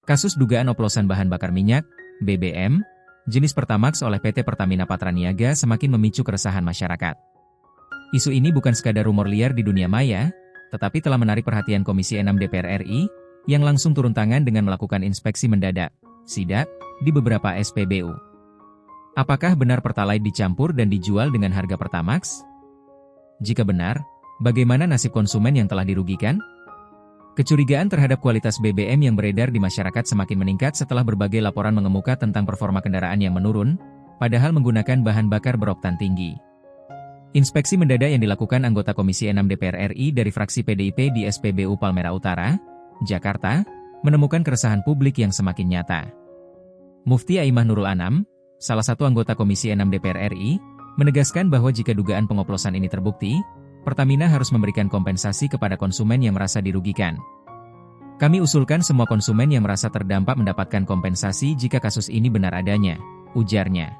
Kasus dugaan oplosan bahan bakar minyak, BBM, jenis Pertamax oleh PT Pertamina Patraniaga semakin memicu keresahan masyarakat. Isu ini bukan sekadar rumor liar di dunia maya, tetapi telah menarik perhatian Komisi 6 DPR RI, yang langsung turun tangan dengan melakukan inspeksi mendadak, sidak, di beberapa SPBU. Apakah benar Pertalite dicampur dan dijual dengan harga Pertamax? Jika benar, bagaimana nasib konsumen yang telah dirugikan? Kecurigaan terhadap kualitas BBM yang beredar di masyarakat semakin meningkat setelah berbagai laporan mengemuka tentang performa kendaraan yang menurun, padahal menggunakan bahan bakar beroktan tinggi. Inspeksi mendadak yang dilakukan anggota Komisi 6 DPR RI dari fraksi PDIP di SPBU Palmerah Utara, Jakarta, menemukan keresahan publik yang semakin nyata. Mufti Aimah Nurul Anam, salah satu anggota Komisi 6 DPR RI, menegaskan bahwa jika dugaan pengoplosan ini terbukti, Pertamina harus memberikan kompensasi kepada konsumen yang merasa dirugikan. Kami usulkan semua konsumen yang merasa terdampak mendapatkan kompensasi jika kasus ini benar adanya, ujarnya.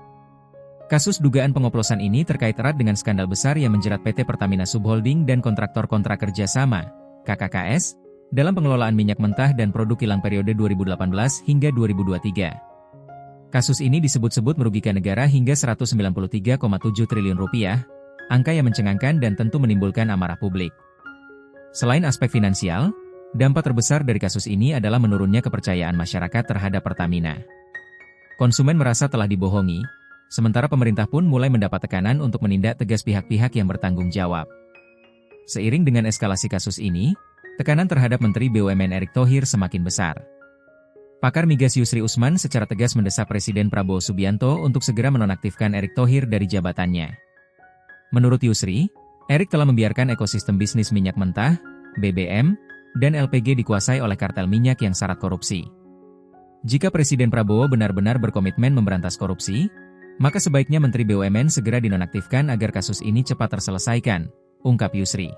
Kasus dugaan pengoplosan ini terkait erat dengan skandal besar yang menjerat PT Pertamina Subholding dan kontraktor kontrak kerjasama, KKKS, dalam pengelolaan minyak mentah dan produk kilang periode 2018 hingga 2023. Kasus ini disebut-sebut merugikan negara hingga Rp193,7 triliun, angka yang mencengangkan dan tentu menimbulkan amarah publik. Selain aspek finansial, dampak terbesar dari kasus ini adalah menurunnya kepercayaan masyarakat terhadap Pertamina. Konsumen merasa telah dibohongi, sementara pemerintah pun mulai mendapat tekanan untuk menindak tegas pihak-pihak yang bertanggung jawab. Seiring dengan eskalasi kasus ini, tekanan terhadap Menteri BUMN Erick Thohir semakin besar. Pakar migas Yusri Usman secara tegas mendesak Presiden Prabowo Subianto untuk segera menonaktifkan Erick Thohir dari jabatannya. Menurut Yusri, Erick telah membiarkan ekosistem bisnis minyak mentah, BBM, dan LPG dikuasai oleh kartel minyak yang syarat korupsi. Jika Presiden Prabowo benar-benar berkomitmen memberantas korupsi, maka sebaiknya Menteri BUMN segera dinonaktifkan agar kasus ini cepat terselesaikan, ungkap Yusri.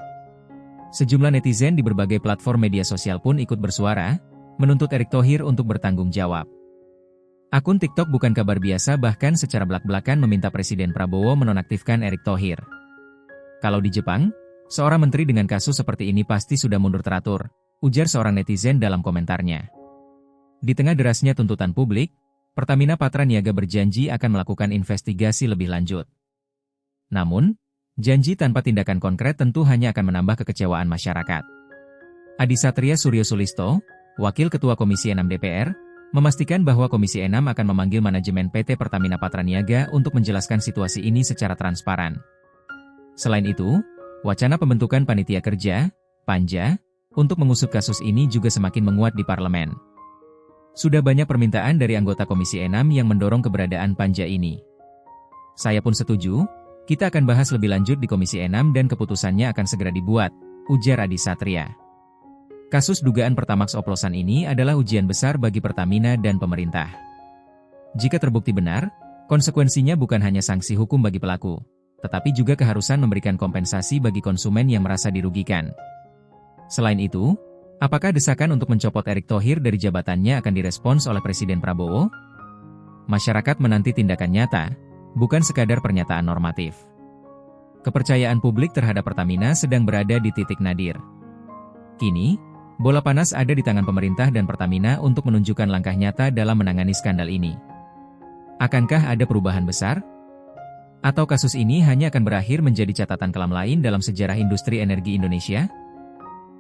Sejumlah netizen di berbagai platform media sosial pun ikut bersuara, menuntut Erick Thohir untuk bertanggung jawab. Akun TikTok Bukan Kabar Biasa bahkan secara belak-belakan meminta Presiden Prabowo menonaktifkan Erick Thohir. Kalau di Jepang, seorang menteri dengan kasus seperti ini pasti sudah mundur teratur, ujar seorang netizen dalam komentarnya. Di tengah derasnya tuntutan publik, Pertamina Patraniaga berjanji akan melakukan investigasi lebih lanjut. Namun, janji tanpa tindakan konkret tentu hanya akan menambah kekecewaan masyarakat. Adi Satria Suryo Sulisto, Wakil Ketua Komisi 6 DPR, memastikan bahwa Komisi 6 akan memanggil manajemen PT Pertamina Patraniaga untuk menjelaskan situasi ini secara transparan. Selain itu, wacana pembentukan panitia kerja, Panja, untuk mengusut kasus ini juga semakin menguat di parlemen. Sudah banyak permintaan dari anggota Komisi 6 yang mendorong keberadaan Panja ini. Saya pun setuju, kita akan bahas lebih lanjut di Komisi 6 dan keputusannya akan segera dibuat, ujar Adi Satria. Kasus dugaan Pertamax oplosan ini adalah ujian besar bagi Pertamina dan pemerintah. Jika terbukti benar, konsekuensinya bukan hanya sanksi hukum bagi pelaku, tetapi juga keharusan memberikan kompensasi bagi konsumen yang merasa dirugikan. Selain itu, apakah desakan untuk mencopot Erick Thohir dari jabatannya akan direspons oleh Presiden Prabowo? Masyarakat menanti tindakan nyata, bukan sekadar pernyataan normatif. Kepercayaan publik terhadap Pertamina sedang berada di titik nadir. Kini, bola panas ada di tangan pemerintah dan Pertamina untuk menunjukkan langkah nyata dalam menangani skandal ini. Akankah ada perubahan besar? Atau kasus ini hanya akan berakhir menjadi catatan kelam lain dalam sejarah industri energi Indonesia?